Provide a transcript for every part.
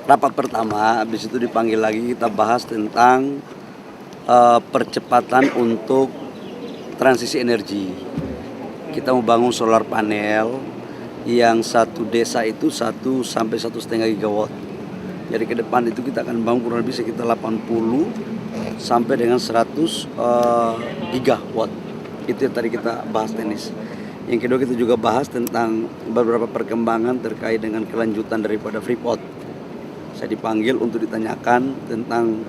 rapat pertama, habis itu dipanggil lagi kita bahas tentang percepatan untuk transisi energi. Kita mau bangun solar panel yang satu desa itu 1 sampai 1,5 gigawatt. Jadi ke depan itu kita akan bangun kurang lebih sekitar 80 sampai dengan 100 gigawatt. Itu yang tadi kita bahas teknis. Yang kedua kita juga bahas tentang beberapa perkembangan terkait dengan kelanjutan daripada Freeport. Saya dipanggil untuk ditanyakan tentang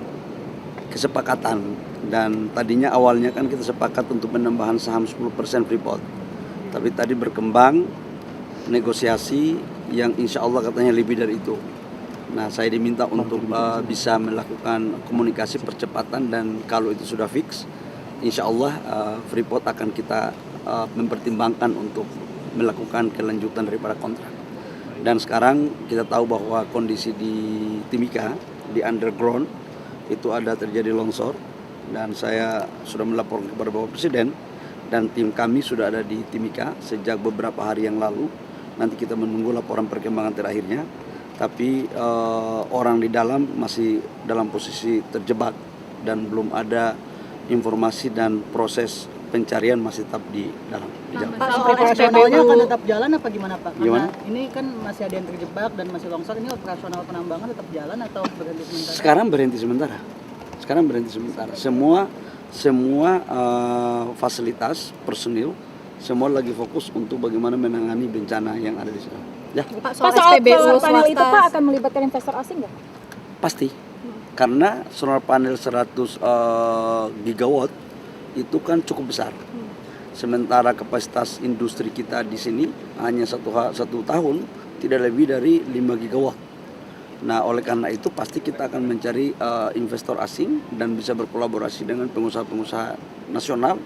kesepakatan, dan tadinya awalnya kan kita sepakat untuk penambahan saham 10% Freeport. Tapi tadi berkembang negosiasi yang insya Allah katanya lebih dari itu. Nah, saya diminta untuk bisa melakukan komunikasi percepatan, dan kalau itu sudah fix, insya Allah Freeport akan kita mempertimbangkan untuk melakukan kelanjutan daripada kontrak. Dan sekarang kita tahu bahwa kondisi di Timika, di underground, itu ada terjadi longsor, dan saya sudah melaporkan kepada Bapak Presiden, dan tim kami sudah ada di Timika sejak beberapa hari yang lalu. Nanti kita menunggu laporan perkembangan terakhirnya, tapi orang di dalam masih dalam posisi terjebak dan belum ada informasi, dan proses pencarian masih tetap di dalam. Pak, operasionalnya akan tetap jalan apa gimana Pak? Karena ini kan masih ada yang terjebak dan masih longsor, ini operasional penambangan tetap jalan atau berhenti sementara? Sekarang berhenti sementara. Semua fasilitas personil semua lagi fokus untuk bagaimana menangani bencana yang ada di sana. Ya. Pak, soal SPBU panel itu Pak akan melibatkan investor asing nggak? Pasti. Karena solar panel 100 gigawatt itu kan cukup besar. Sementara kapasitas industri kita di sini hanya satu tahun tidak lebih dari 5 gigawatt. Nah, oleh karena itu pasti kita akan mencari investor asing dan bisa berkolaborasi dengan pengusaha-pengusaha nasional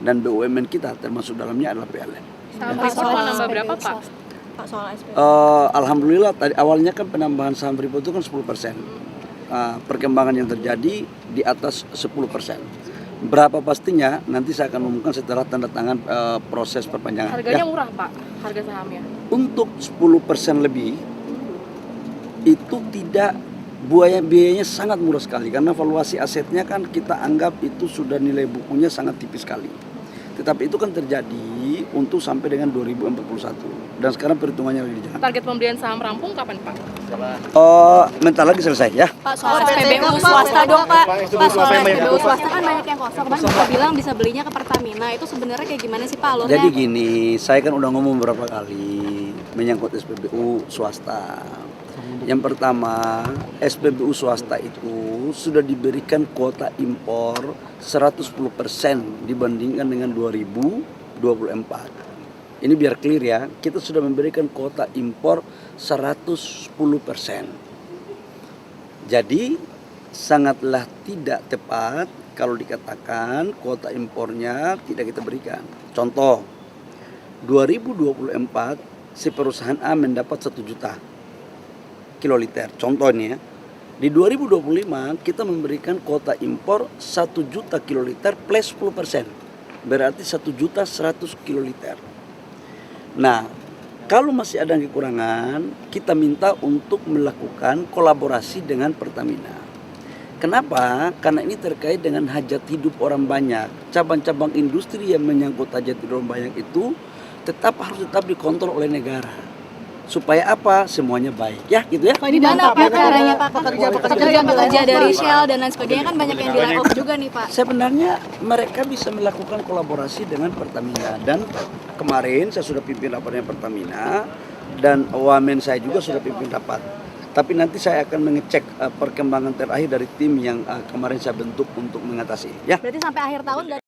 dan BUMN kita, termasuk dalamnya adalah PLN. Saham Freeport mau nambah berapa Pak? Pak, soal SPBU. Alhamdulillah tadi awalnya kan penambahan saham Freeport itu kan 10%. Perkembangan yang terjadi di atas 10%. Berapa pastinya nanti saya akan umumkan setelah tanda tangan proses perpanjangan. Harganya murah Pak, harga sahamnya? Untuk 10% lebih itu tidak, biayanya sangat murah sekali, karena valuasi asetnya kan kita anggap itu sudah nilai bukunya sangat tipis sekali. Tetapi itu kan terjadi untuk sampai dengan 2041, dan sekarang perhitungannya lagi dijalankan. Target pembelian saham rampung kapan Pak? Bentar lagi selesai ya. Pak, soal SPBU swasta dong Pak. Pak, soal SPBU swasta kan banyak yang kosong. Kemarin Bapak bilang bisa belinya ke Pertamina. Itu sebenarnya kayak gimana sih Pak alurnya? Jadi gini, saya kan udah ngomong beberapa kali menyangkut SPBU swasta. Yang pertama, SPBU swasta itu sudah diberikan kuota impor 110% dibandingkan dengan 2024. Ini biar clear ya, kita sudah memberikan kuota impor 110%. Jadi sangatlah tidak tepat kalau dikatakan kuota impornya tidak kita berikan. Contoh, 2024 si perusahaan A mendapat 1 juta kiloliter. Contohnya, di 2025 kita memberikan kuota impor 1 juta kiloliter plus 10%. Berarti 1 juta 100 kiloliter. Nah, kalau masih ada kekurangan, kita minta untuk melakukan kolaborasi dengan Pertamina. Kenapa? Karena ini terkait dengan hajat hidup orang banyak. Cabang-cabang industri yang menyangkut hajat hidup orang banyak itu harus tetap dikontrol oleh negara. Supaya apa? Semuanya baik. Ya, gitu ya. Pak, ini mana Pak caranya Pak? Pekerja dari Shell dan lain sebagainya kan banyak yang di layoff juga nih Pak. Sebenarnya mereka bisa melakukan kolaborasi dengan Pertamina, dan kemarin saya sudah pimpin rapatnya Pertamina, dan wamen saya juga sudah pimpin rapat. Tapi nanti saya akan mengecek perkembangan terakhir dari tim yang kemarin saya bentuk untuk mengatasi. Ya. Berarti sampai akhir tahun dari